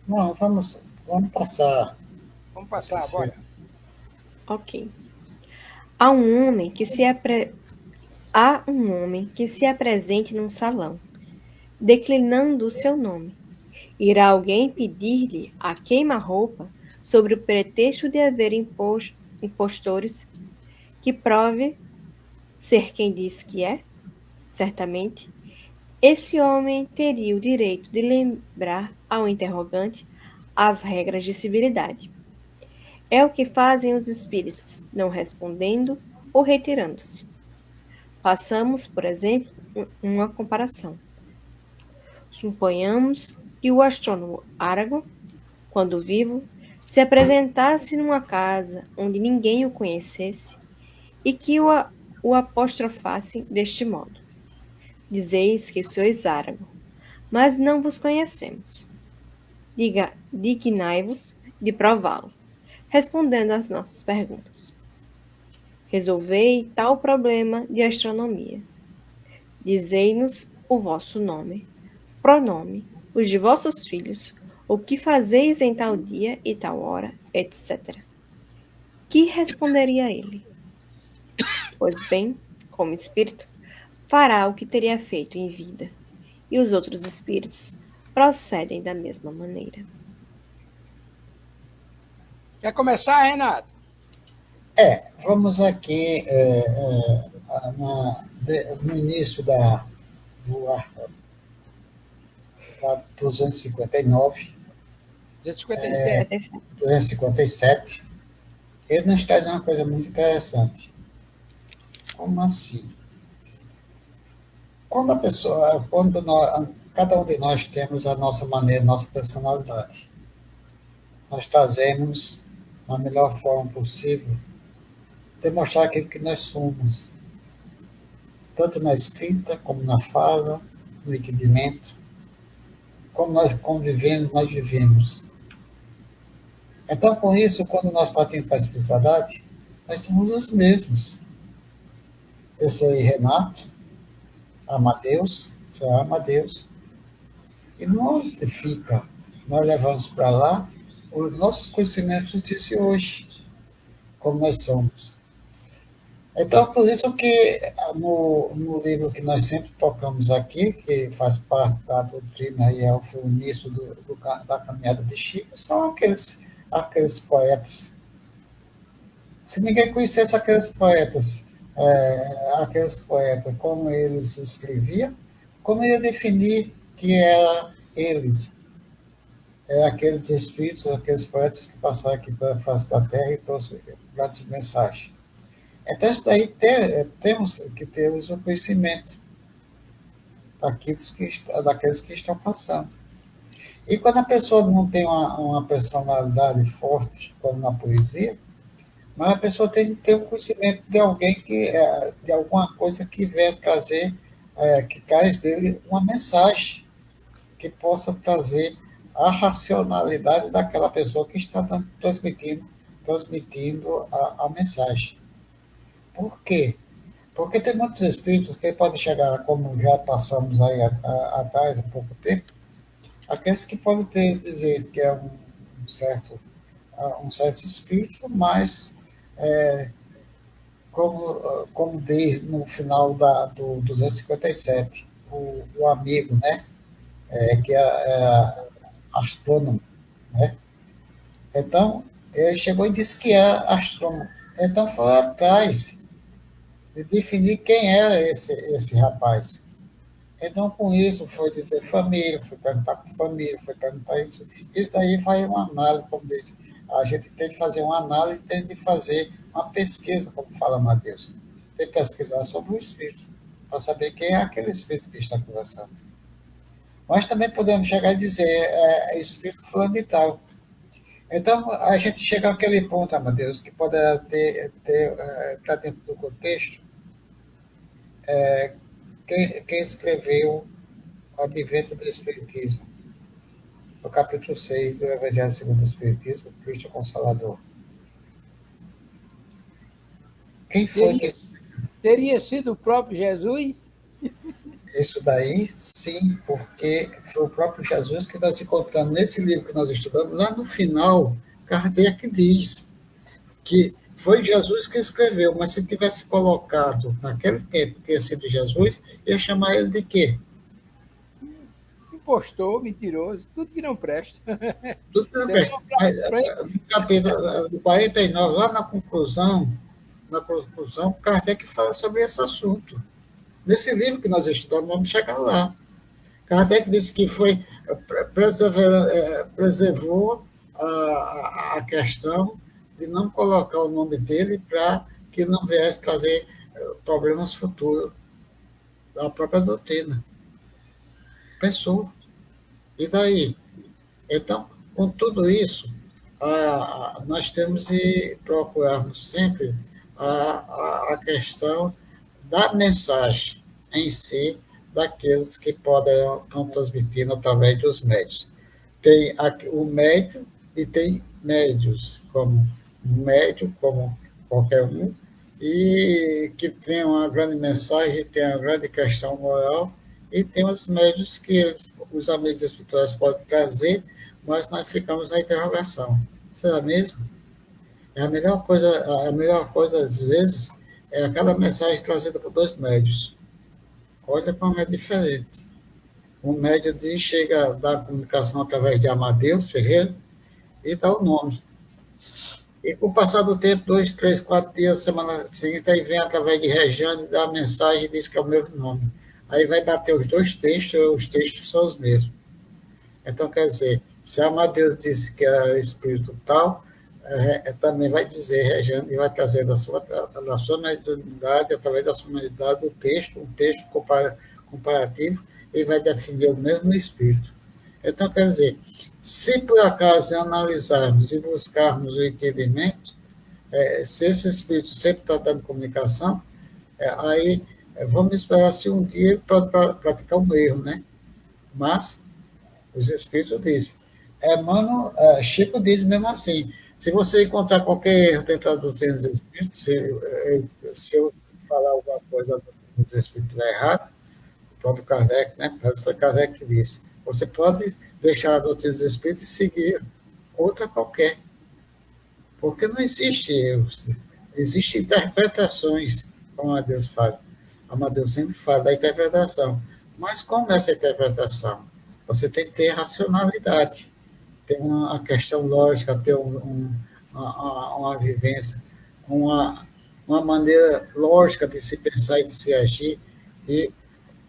Não, vamos passar. Vamos passar, bora. Ok. Há um homem que se apresente num salão, declinando o seu nome. Irá alguém pedir-lhe a queima-roupa sobre o pretexto de haver impostores que prove ser quem diz que é? Certamente, esse homem teria o direito de lembrar ao interrogante as regras de civilidade. É o que fazem os espíritos, não respondendo ou retirando-se. Passamos, por exemplo, uma comparação. Suponhamos que o astrônomo Aragon, quando vivo, se apresentasse numa casa onde ninguém o conhecesse e que o o apostrofasse deste modo: Dizeis que sois árabe, mas não vos conhecemos. Dignai-vos de prová-lo, respondendo às nossas perguntas. Resolvei tal problema de astronomia. Dizei-nos o vosso nome, pronome, os de vossos filhos, o que fazeis em tal dia e tal hora, etc. Que responderia ele? Pois bem, como espírito, fará o que teria feito em vida, e os outros espíritos procedem da mesma maneira. Quer começar, Renato? Vamos aqui no início da 259, 257. 257, ele nos traz uma coisa muito interessante. Como assim? Cada um de nós temos a nossa maneira, a nossa personalidade. Nós trazemos, da melhor forma possível, demonstrar aquilo que nós somos, tanto na escrita, como na fala, no entendimento, como nós convivemos, nós vivemos. Então, com isso, quando nós partimos para a espiritualidade, nós somos os mesmos. Eu sou Renato, ama a Deus, você ama a Deus, e não fica, nós levamos para lá os nossos conhecimentos de hoje, como nós somos. Então, por isso que no livro que nós sempre tocamos aqui, que faz parte da doutrina e foi o início da caminhada de Chico, são aqueles poetas. Se ninguém conhecesse aqueles poetas, como eles escreviam, como ia definir que eram eles? Aqueles espíritos, aqueles poetas que passaram aqui pela face da Terra e trouxeram grandes mensagens. Então, isso daí temos que ter o conhecimento daqueles que estão passando. E quando a pessoa não tem uma personalidade forte, como na poesia, mas a pessoa tem que ter um conhecimento de alguém de alguma coisa que venha trazer, que traz dele uma mensagem que possa trazer a racionalidade daquela pessoa que está transmitindo a mensagem. Por quê? Porque tem muitos espíritos que podem chegar, como já passamos aí atrás, há pouco tempo, aqueles que podem dizer que é um certo espírito, mas como diz no final do 257, o amigo, né? Que é astrônomo, né? Então, ele chegou e disse que é astrônomo. Então, foi atrás de definir quem era esse rapaz. Então, com isso, foi dizer família, foi perguntar com família, foi perguntar isso. Isso daí vai uma análise, como disse. A gente tem de fazer uma análise, tem de fazer uma pesquisa, como fala Mateus. Tem que pesquisar sobre o espírito, para saber quem é aquele espírito que está conversando. Mas também podemos chegar e dizer, espírito fulano de tal. Então, a gente chega àquele ponto, Amadeus, que pode estar dentro do contexto, quem escreveu o Advento do Espiritismo, no capítulo 6 do Evangelho segundo o Espiritismo, Cristo Consolador. Quem foi que... Teria sido o próprio Jesus? Isso daí, sim, porque foi o próprio Jesus que nós encontramos nesse livro que nós estudamos. Lá no final, Kardec diz que foi Jesus que escreveu, mas se tivesse colocado naquele tempo que tinha sido Jesus, ia chamar ele de quê? Impostor, mentiroso, tudo que não presta. Tudo que não presta. Mas, no capítulo 49, lá na conclusão, Kardec fala sobre esse assunto. Nesse livro que nós estudamos, vamos chegar lá. Kardec disse que preservou a questão de não colocar o nome dele para que não viesse trazer problemas futuros da própria doutrina. Pensou. E daí? Então, com tudo isso, nós temos de procurarmos sempre a questão da mensagem em si, daqueles que podem estar transmitindo através dos médios. Tem o médio e tem médios, como um médio, como qualquer um, e que tem uma grande mensagem, tem uma grande questão moral, e tem os médios que os amigos espirituais podem trazer, mas nós ficamos na interrogação. Será mesmo? É a melhor coisa, às vezes, é aquela mensagem trazida por dois médios. Olha como é diferente. Um médio chega a dar comunicação através de Amadeus Ferreira e dá o nome. E com o passar do tempo, 2, 3, 4 dias, semana seguinte, aí vem através de Rejane, dá a mensagem e diz que é o mesmo nome. Aí vai bater os dois textos, os textos são os mesmos. Então, quer dizer, se Amadeus disse que é espírito tal, também vai dizer, Rejane, e vai trazer da sua mediunidade, através da sua mediunidade, um texto comparativo, e vai definir o mesmo espírito. Então, quer dizer, se por acaso analisarmos e buscarmos o entendimento, se esse espírito sempre está dando comunicação, aí vamos esperar se um dia ele pode praticar um erro, né? Mas os espíritos dizem. Chico diz mesmo assim, se você encontrar qualquer erro dentro da doutrina dos espíritos, se eu falar alguma coisa da doutrina dos espíritos errado, o próprio Kardec, né? Mas foi Kardec que disse, você pode deixar a doutrina dos espíritos e seguir outra qualquer. Porque não existe erros. Existem interpretações, como Amadeus fala. Amadeus sempre fala da interpretação. Mas como essa interpretação? Você tem que ter racionalidade, ter uma questão lógica, ter uma vivência, uma maneira lógica de se pensar e de se agir, e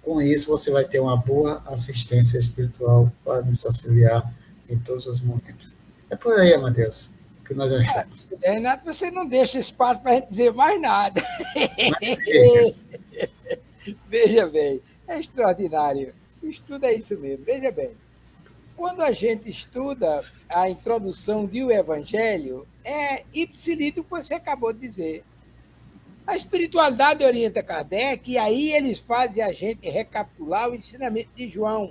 com isso você vai ter uma boa assistência espiritual para nos auxiliar em todos os momentos. É por aí, Amadeus, que nós achamos. Renato, você não deixa espaço para a gente dizer mais nada. Veja bem, é extraordinário. O estudo é isso mesmo. Veja bem, quando a gente estuda a introdução de O Evangelho, é ipsilito o que você acabou de dizer. A espiritualidade orienta Kardec, e aí eles fazem a gente recapitular o ensinamento de João.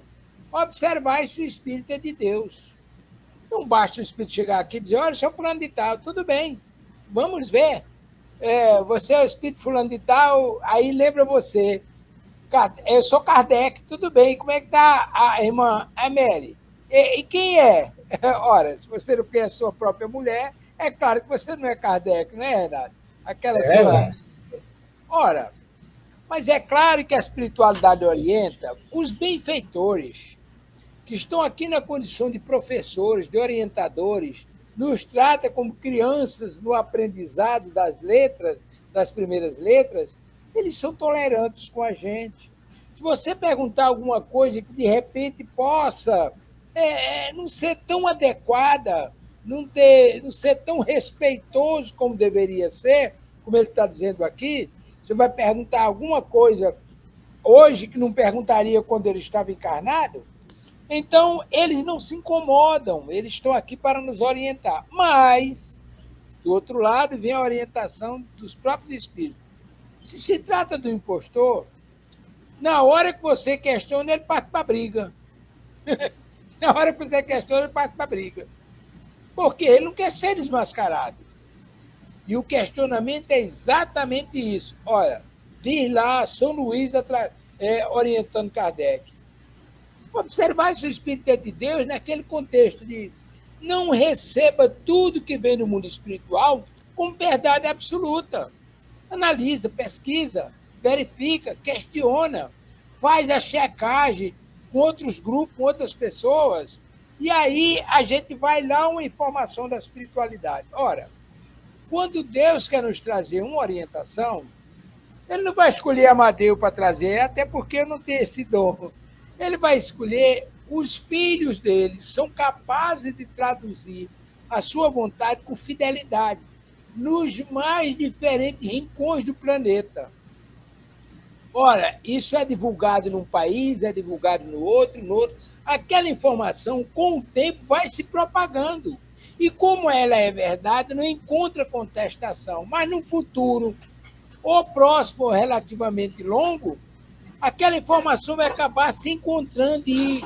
Observar se o Espírito é de Deus. Não basta o Espírito chegar aqui e dizer, olha, sou fulano de tal. Tudo bem, vamos ver. Você é o Espírito fulano de tal, aí lembra você. Eu sou Kardec, tudo bem. Como é que está a irmã Amélie? E quem é? Ora, se você não conhece a sua própria mulher, é claro que você não é Kardec, não é, Renato? Aquela sua... Ora, mas é claro que a espiritualidade orienta os benfeitores, que estão aqui na condição de professores, de orientadores, nos trata como crianças no aprendizado das letras, das primeiras letras, eles são tolerantes com a gente. Se você perguntar alguma coisa que de repente possa não ser tão adequada, não ser tão respeitoso como deveria ser, como ele está dizendo aqui, você vai perguntar alguma coisa hoje que não perguntaria quando ele estava encarnado, então eles não se incomodam, eles estão aqui para nos orientar. Mas, do outro lado, vem a orientação dos próprios espíritos. Se se trata do impostor, na hora que você questiona, ele parte para a briga. Na hora que você questiona, ele parte para a briga. Porque ele não quer ser desmascarado. E o questionamento é exatamente isso. Olha, diz lá São Luís orientando Kardec. Observar se o Espírito é de Deus naquele contexto de não receba tudo que vem do mundo espiritual como verdade absoluta. Analisa, pesquisa, verifica, questiona, faz a checagem com outros grupos, com outras pessoas, e aí a gente vai lá uma informação da espiritualidade. Ora, quando Deus quer nos trazer uma orientação, ele não vai escolher Amadeu para trazer, até porque eu não tenho esse dom. Ele vai escolher os filhos dele, são capazes de traduzir a sua vontade com fidelidade nos mais diferentes rincões do planeta. Ora, isso é divulgado num país, é divulgado no outro, no outro. Aquela informação, com o tempo, vai se propagando. E como ela é verdade, não encontra contestação. Mas no futuro, ou próximo ou relativamente longo, aquela informação vai acabar se encontrando e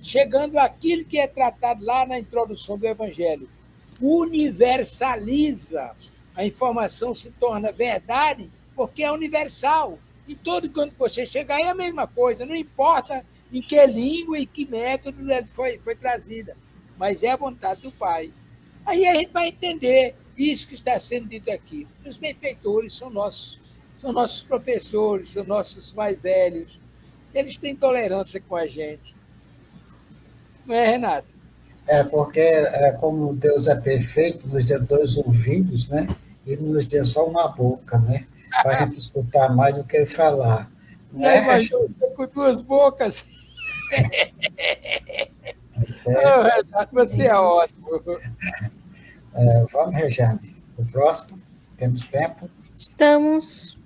chegando àquilo que é tratado lá na introdução do Evangelho. Universaliza. A informação se torna verdade porque é universal. E todo quando você chegar é a mesma coisa, não importa em que língua e que método foi trazida, mas é a vontade do Pai. Aí a gente vai entender isso que está sendo dito aqui. Os benfeitores são nossos professores, são nossos mais velhos. Eles têm tolerância com a gente. Não é, Renato? Porque, como Deus é perfeito, nos deu dois ouvidos, né? E nos deu só uma boca, né? Para a gente escutar mais do que falar. Não Já é, imaginou com duas bocas? certo? Renato, você é ótimo. Vamos, Rejane. O próximo, temos tempo. Estamos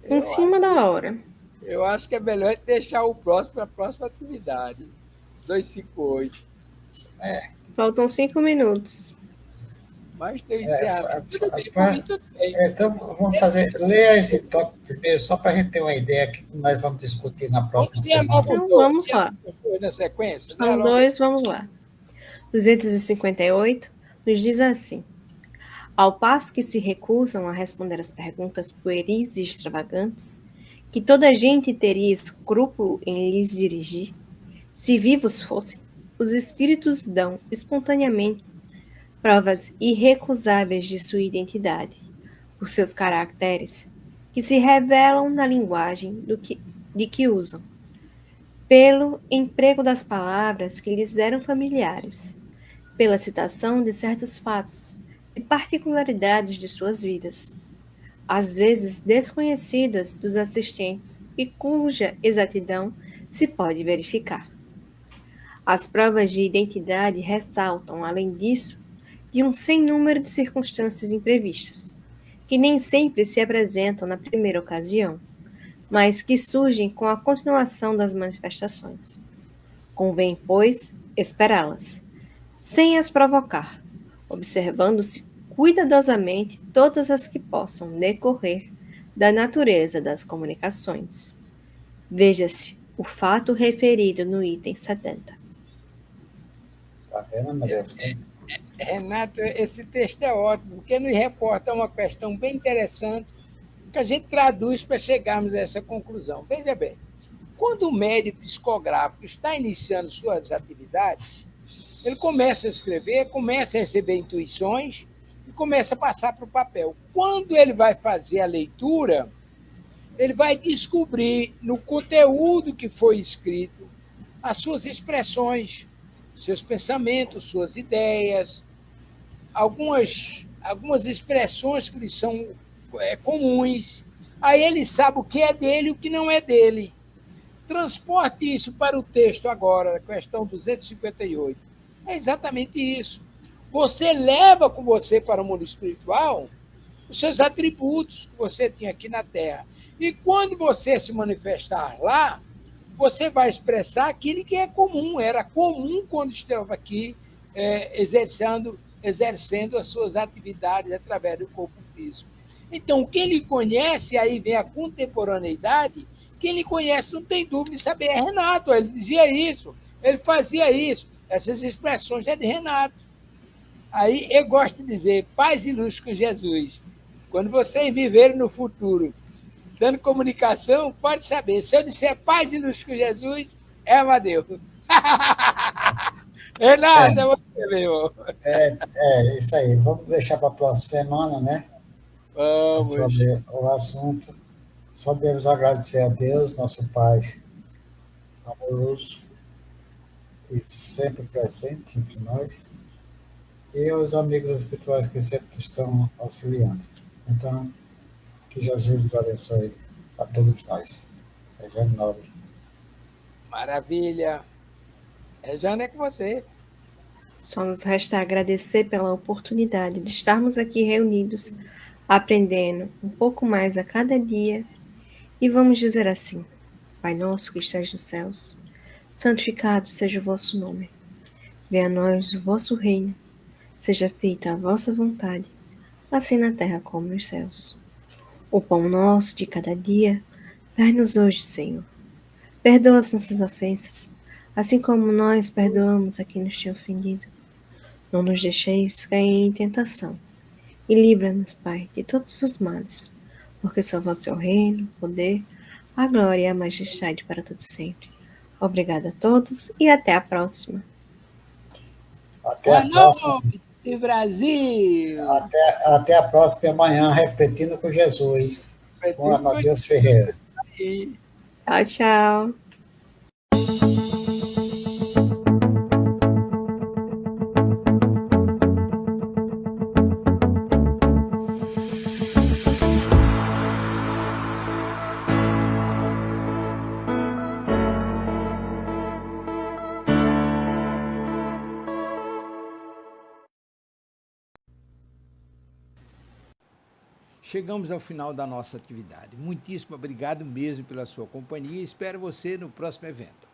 em Eu cima da hora. Eu acho que é melhor deixar o próximo para a próxima atividade. 258. Faltam 5 minutos. Mas tem encerramento. Tudo bem, por Pra- mim tudo bem. Então, vamos fazer. Leia esse tópico primeiro, só para a gente ter uma ideia que nós vamos discutir na próxima Vamos ler logo semana. Então, dois. vamos lá. Dois na sequência? Lê São logo. 2, vamos lá. 258 nos diz assim: ao passo que se recusam a responder as perguntas pueris e extravagantes, que toda gente teria escrúpulo em lhes dirigir, se vivos fossem, os espíritos dão espontaneamente provas irrecusáveis de sua identidade, por seus caracteres, que se revelam na linguagem de que usam, pelo emprego das palavras que lhes eram familiares, pela citação de certos fatos e particularidades de suas vidas, às vezes desconhecidas dos assistentes e cuja exatidão se pode verificar. As provas de identidade ressaltam, além disso, de um sem número de circunstâncias imprevistas, que nem sempre se apresentam na primeira ocasião, mas que surgem com a continuação das manifestações. Convém, pois, esperá-las, sem as provocar, observando-se cuidadosamente todas as que possam decorrer da natureza das comunicações. Veja-se o fato referido no item 70. Tá vendo, meu Deus? Renato, esse texto é ótimo, porque nos reporta uma questão bem interessante que a gente traduz para chegarmos a essa conclusão. Veja bem, quando o médico psicográfico está iniciando suas atividades, ele começa a escrever, começa a receber intuições e começa a passar para o papel. Quando ele vai fazer a leitura, ele vai descobrir no conteúdo que foi escrito as suas expressões, seus pensamentos, suas ideias, algumas expressões que lhe são comuns. Aí ele sabe o que é dele e o que não é dele. Transporte isso para o texto agora, questão 258. É exatamente isso. Você leva com você para o mundo espiritual os seus atributos que você tem aqui na Terra. E quando você se manifestar lá, você vai expressar aquilo que é comum, era comum quando estava aqui exercendo as suas atividades através do corpo físico. Então, quem lhe conhece, aí vem a contemporaneidade, quem lhe conhece não tem dúvida de saber, é Renato, ele dizia isso, ele fazia isso, essas expressões é de Renato. Aí eu gosto de dizer, paz e luz com Jesus. Quando vocês viverem no futuro dando comunicação, pode saber, se eu disser paz e luz com Jesus, é Amadeu. Renato, é você, meu irmão. Isso aí. Vamos deixar para a próxima semana, né? Vamos. Sobre o assunto. Só devemos agradecer a Deus, nosso Pai amoroso e sempre presente entre nós, e os amigos espirituais que sempre estão auxiliando. Então, que Jesus nos abençoe a todos nós. Rejane Nobre. Maravilha. Rejane, é com você. Só nos resta agradecer pela oportunidade de estarmos aqui reunidos, aprendendo um pouco mais a cada dia. E vamos dizer assim: Pai nosso que estás nos céus, santificado seja o vosso nome. Venha a nós o vosso reino. Seja feita a vossa vontade, assim na terra como nos céus. O pão nosso de cada dia, dai-nos hoje, Senhor. Perdoa as nossas ofensas, assim como nós perdoamos a quem nos tem ofendido. Não nos deixeis cair em tentação, e livra-nos, Pai, de todos os males, porque só vosso é o reino, o poder, a glória e a majestade para todo sempre. Obrigada a todos e até a próxima. Até Boa a próxima. noite, Brasil! Até a próxima amanhã, refletindo com Jesus, com Amadeus Ferreira. Tchau, tchau. Chegamos ao final da nossa atividade. Muitíssimo obrigado mesmo pela sua companhia e espero você no próximo evento.